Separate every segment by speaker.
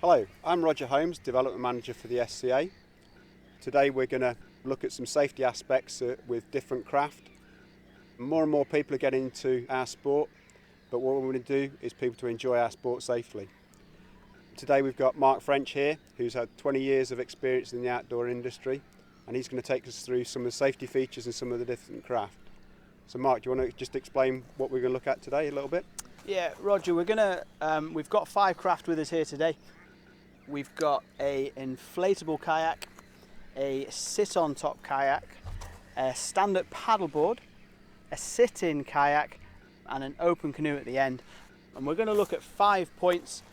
Speaker 1: Hello, I'm Roger Holmes, Development Manager for the SCA. Today we're going to look at some safety aspects with different craft. More and more people are getting into our sport, but what we're going to do is people to enjoy our sport safely. Today we've got Mark French here, who's had 20 years of experience in the outdoor industry, and he's going to take us through some of the safety features and some of the different craft. So Mark, do you want to just explain what we're going to look at today a little bit?
Speaker 2: Yeah, Roger, we've got 5 craft with us here today. We've got a inflatable kayak, a sit-on-top kayak, a stand-up paddleboard, a sit-in kayak, and an open canoe at the end. And we're going to look at 5 points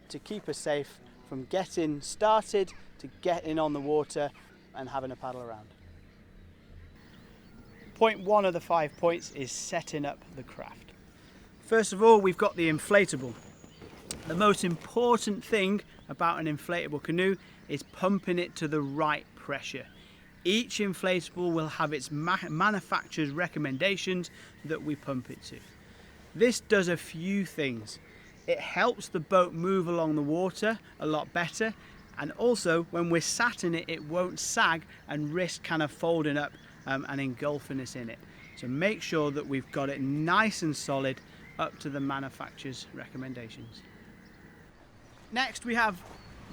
Speaker 2: to keep us safe from getting started to getting on the water and having a paddle around. Point 1 of the 5 points is setting up the craft. First of all, we've got the inflatable. The most important thing about an inflatable canoe is pumping it to the right pressure. Each inflatable will have its manufacturer's recommendations that we pump it to. This does a few things. It helps the boat move along the water a lot better, and also when we're sat in it, it won't sag and risk kind of folding up and engulfing us in it. So make sure that we've got it nice and solid up to the manufacturer's recommendations. Next we have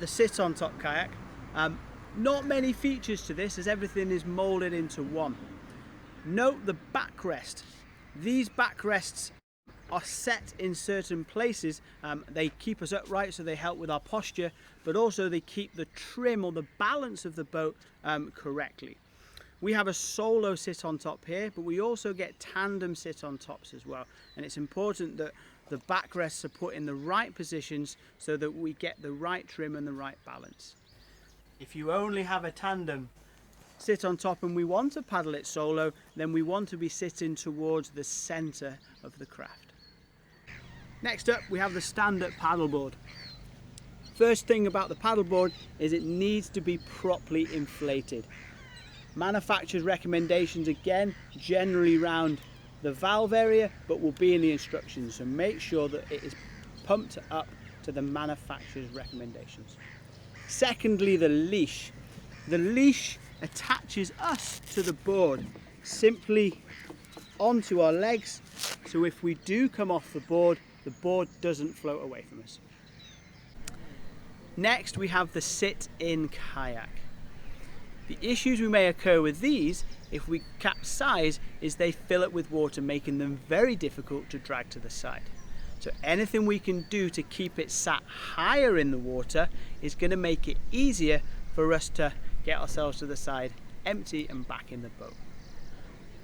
Speaker 2: the sit-on-top kayak. Not many features to this as everything is moulded into one. Note the backrest. These backrests are set in certain places. They keep us upright, so they help with our posture, but also they keep the trim or the balance of the boat correctly. We have a solo sit on top here, but we also get tandem sit on tops as well. And it's important that the backrests are put in the right positions so that we get the right trim and the right balance. If you only have a tandem sit on top and we want to paddle it solo, then we want to be sitting towards the center of the craft. Next up, we have the stand-up paddleboard. First thing about the paddleboard is it needs to be properly inflated. Manufacturer's recommendations again, generally round the valve area, but will be in the instructions, so make sure that it is pumped up to the manufacturer's recommendations. Secondly, the leash. The leash attaches us to the board simply onto our legs, so if we do come off the board doesn't float away from us. Next we have the sit-in kayak. The issues we may occur with these if we capsize is they fill up with water, making them very difficult to drag to the side. So anything we can do to keep it sat higher in the water is going to make it easier for us to get ourselves to the side, empty and back in the boat.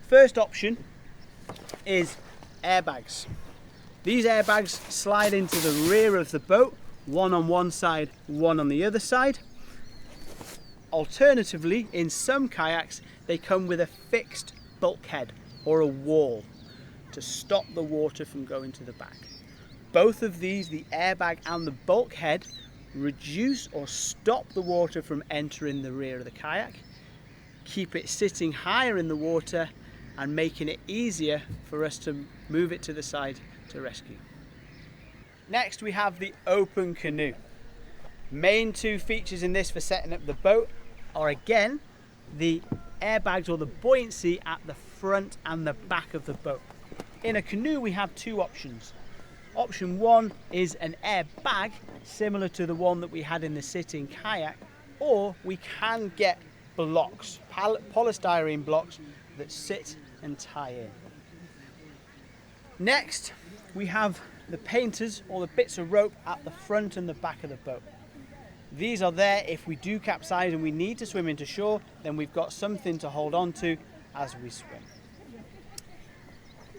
Speaker 2: First option is airbags. These airbags slide into the rear of the boat, one on one side, one on the other side. Alternatively, in some kayaks, they come with a fixed bulkhead or a wall to stop the water from going to the back. Both of these, the airbag and the bulkhead, reduce or stop the water from entering the rear of the kayak, keep it sitting higher in the water and making it easier for us to move it to the side to rescue. Next we have the open canoe. Main 2 features in this for setting up the boat are again the airbags or the buoyancy at the front and the back of the boat. In a canoe we have 2 options. Option 1 is an airbag similar to the one that we had in the sit-in kayak, or we can get blocks, polystyrene blocks that sit and tie in. Next we have the painters or the bits of rope at the front and the back of the boat. These are there if we do capsize and we need to swim into shore, then we've got something to hold on to as we swim.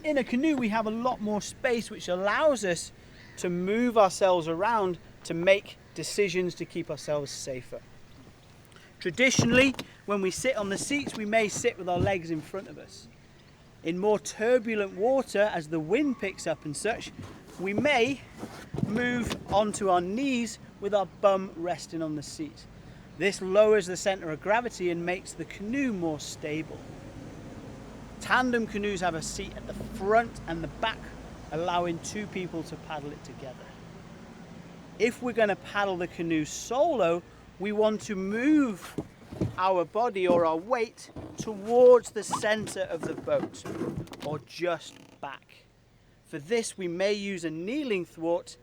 Speaker 2: In a canoe we have a lot more space, which allows us to move ourselves around to make decisions to keep ourselves safer. Traditionally, when we sit on the seats, we may sit with our legs in front of us. In more turbulent water, as the wind picks up and such, we may move onto our knees with our bum resting on the seat. This lowers the center of gravity and makes the canoe more stable. Tandem canoes have a seat at the front and the back, allowing 2 people to paddle it together. If we're going to paddle the canoe solo, we want to move our body or our weight towards the center of the boat or just back. For this, we may use a kneeling thwart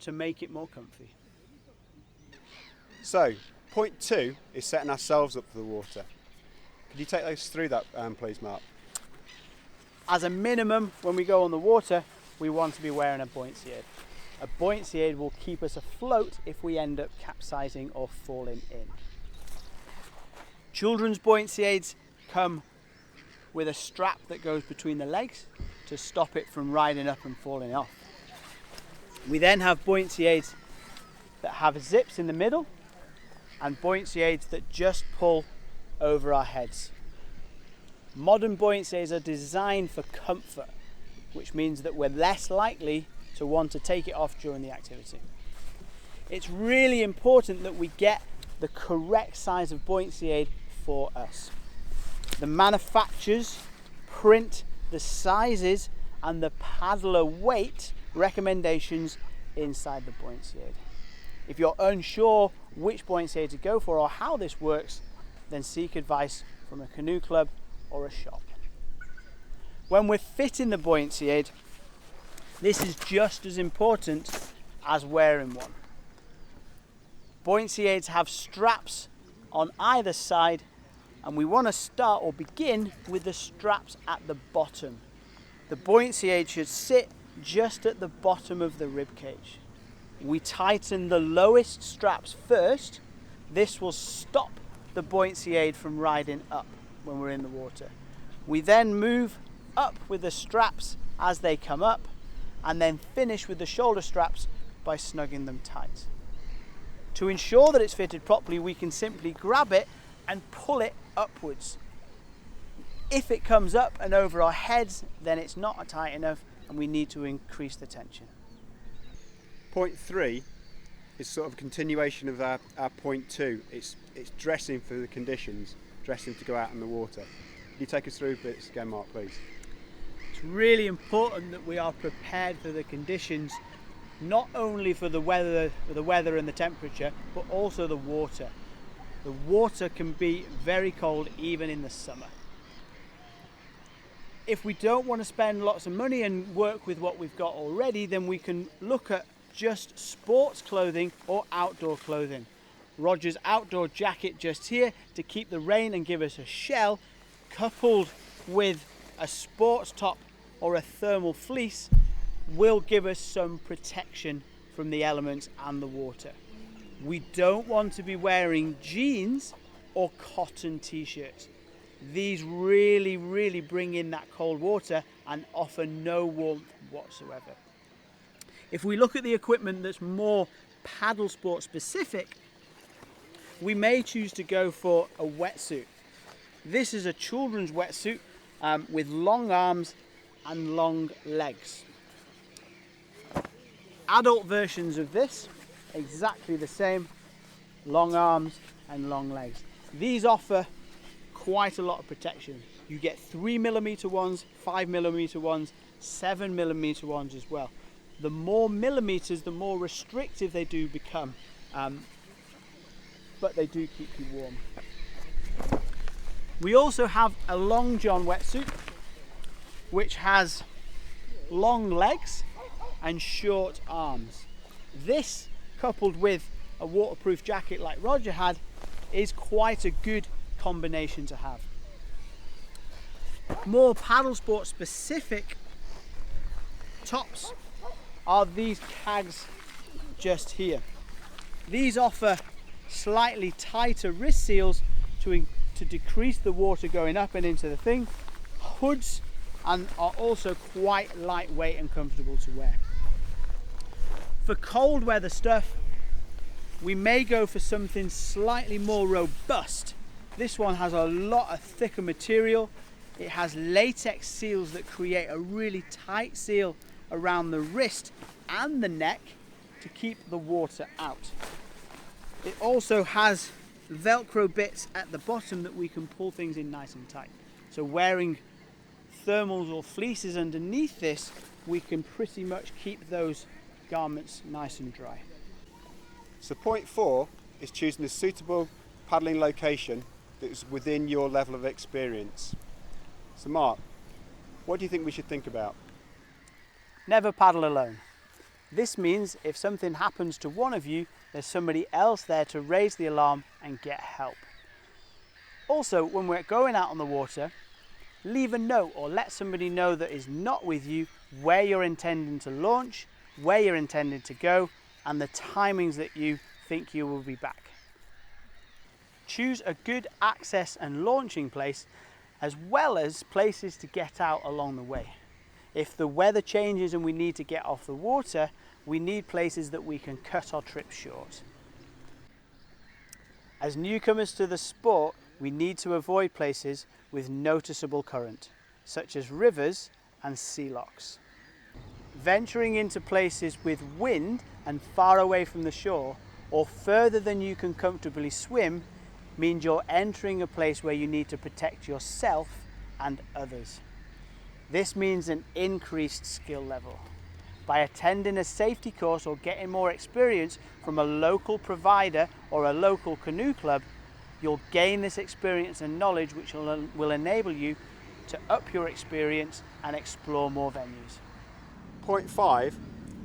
Speaker 2: to make it more comfy.
Speaker 1: So, point 2 is setting ourselves up for the water. Could you take us through that, please, Mark?
Speaker 2: As a minimum, when we go on the water, we want to be wearing a buoyancy aid. A buoyancy aid will keep us afloat if we end up capsizing or falling in. Children's buoyancy aids come with a strap that goes between the legs to stop it from riding up and falling off. We then have buoyancy aids that have zips in the middle and buoyancy aids that just pull over our heads. Modern buoyancy aids are designed for comfort, which means that we're less likely to want to take it off during the activity. It's really important that we get the correct size of buoyancy aid for us. The manufacturers print the sizes and the paddler weight recommendations inside the buoyancy aid. If you're unsure which buoyancy aid to go for or how this works, then seek advice from a canoe club or a shop. When we're fitting the buoyancy aid, this is just as important as wearing one. Buoyancy aids have straps on either side, and we want to start or begin with the straps at the bottom. The buoyancy aid should sit just at the bottom of the rib cage. We tighten the lowest straps first. This will stop the buoyancy aid from riding up when we're in the water. We then move up with the straps as they come up, and then finish with the shoulder straps by snugging them tight. To ensure that it's fitted properly, we can simply grab it and pull it upwards. If it comes up and over our heads, then it's not tight enough and we need to increase the tension.
Speaker 1: Point 3 is sort of a continuation of our point 2. It's dressing for the conditions, dressing to go out in the water. Can you take us through bits again, Mark, please?
Speaker 2: It's really important that we are prepared for the conditions, not only for the weather and the temperature, but also the water. The water can be very cold even in the summer. If we don't want to spend lots of money and work with what we've got already, then we can look at just sports clothing or outdoor clothing. Roger's outdoor jacket just here to keep the rain and give us a shell, coupled with a sports top or a thermal fleece, will give us some protection from the elements and the water. We don't want to be wearing jeans or cotton t-shirts. These really bring in that cold water and offer no warmth whatsoever. If we look at the equipment that's more paddle sport specific, we may choose to go for a wetsuit. This is a children's wetsuit with long arms and long legs. Adult versions of this, exactly the same, long arms and long legs. These offer quite a lot of protection. You get 3mm ones, 5mm ones, 7mm ones as well. The more millimeters, the more restrictive they do become, but they do keep you warm. We also have a long john wetsuit, which has long legs and short arms. This, coupled with a waterproof jacket like Roger had, is quite a good combination to have. More paddle sport specific tops are these Kags just here. These offer slightly tighter wrist seals to decrease the water going up and into the thing, hoods, and are also quite lightweight and comfortable to wear. For cold weather stuff, we may go for something slightly more robust. This one has a lot of thicker material. It has latex seals that create a really tight seal around the wrist and the neck to keep the water out. It also has Velcro bits at the bottom that we can pull things in nice and tight. So wearing thermals or fleeces underneath this, we can pretty much keep those garments nice and dry.
Speaker 1: So point 4 is choosing a suitable paddling location that is within your level of experience. So Mark, what do you think we should think about?
Speaker 2: Never paddle alone. This means if something happens to one of you, there's somebody else there to raise the alarm and get help. Also, when we're going out on the water, leave a note or let somebody know that is not with you where you're intending to launch, where you're intending to go, and the timings that you think you will be back. Choose a good access and launching place, as well as places to get out along the way. If the weather changes and we need to get off the water, we need places that we can cut our trip short. As newcomers to the sport, we need to avoid places with noticeable current, such as rivers and sea locks. Venturing into places with wind and far away from the shore, or further than you can comfortably swim, means you're entering a place where you need to protect yourself and others. This means an increased skill level. By attending a safety course or getting more experience from a local provider or a local canoe club, you'll gain this experience and knowledge which will enable you to up your experience and explore more venues.
Speaker 1: Point 5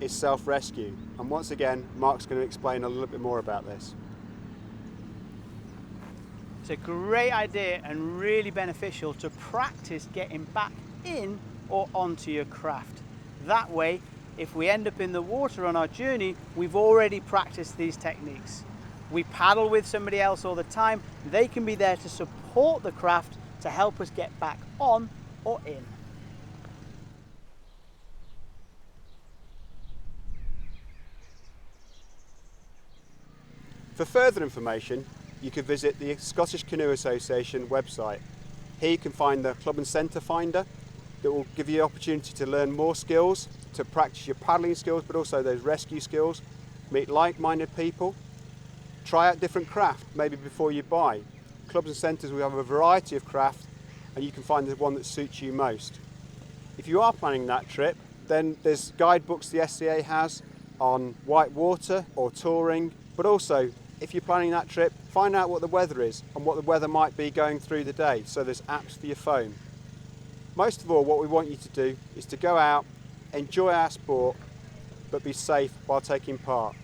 Speaker 1: is self-rescue, and once again Mark's going to explain a little bit more about this.
Speaker 2: It's a great idea and really beneficial to practice getting back in or onto your craft. That way, if we end up in the water on our journey, we've already practiced these techniques. We paddle with somebody else all the time. They can be there to support the craft to help us get back on or in.
Speaker 1: For further information, you can visit the Scottish Canoe Association website. Here you can find the Club and Centre Finder that will give you the opportunity to learn more skills, to practice your paddling skills, but also those rescue skills, meet like-minded people, try out different craft maybe before you buy. Clubs and centres will have a variety of craft and you can find the one that suits you most. If you are planning that trip, then there's guidebooks the SCA has on white water or touring, but also if you're planning that trip, find out what the weather is and what the weather might be going through the day, so there's apps for your phone. Most of all, what we want you to do is to go out, enjoy our sport, but be safe while taking part.